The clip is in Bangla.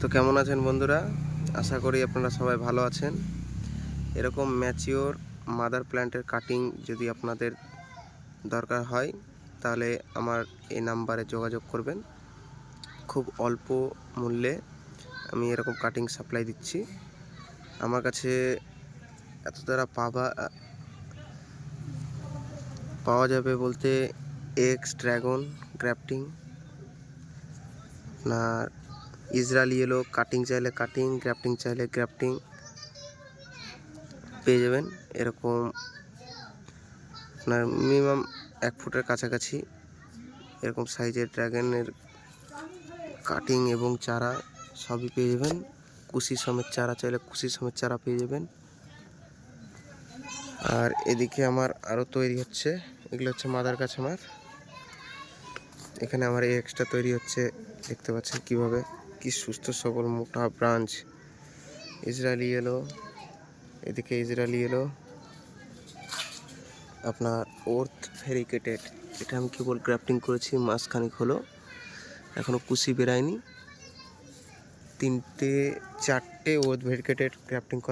তো কেমন আছেন বন্ধুরা? আশা করি আপনারা সবাই ভালো আছেন। এরকম ম্যাচিওর মাদার প্ল্যান্টের কাটিং যদি আপনাদের দরকার হয় তাহলে আমার এই নাম্বারে যোগাযোগ করবেন। খুব অল্প মূল্যে আমি এরকম কাটিং সাপ্লাই দিচ্ছি। আমার কাছে এত দ্বারা পাওয়া যাবে বলতে এক্স ড্রাগন গ্রাফটিং, আপনার ইসরায়েলি ইয়েলো কাটিং চাইলে কাটিং, গ্রাফটিং চাইলে গ্রাফটিং পেয়ে যাবেন। এরকম আপনার মিনিমাম 1 ফুটের কাছাকাছি এরকম সাইজের ড্রাগনের কাটিং এবং চারা সবই পেয়ে যাবেন। কুশি সমেত চারা চাইলে কুশি সমেত চারা পেয়ে যাবেন। আর এদিকে আমার আরও তৈরি হচ্ছে, এগুলো হচ্ছে মাদার গাছ আমার। এখানে আমার এই এক্সট্রা তৈরি হচ্ছে, দেখতে পাচ্ছেন কিভাবে কি সুস্থ সবল মোটা ব্রাঞ্চ। ইসরায়েলি ইয়েলো, এদিকে ইসরায়েলি ইয়েলো আপনার ওর্থ ভেরিকেটেড, এটা আমি কেবল গ্রাফটিং করেছি মাসখানেক হলো, এখনও কুশি বেরায়নি। 3-4টে ওর্থ ভেরিকেটেড গ্রাফটিং করা।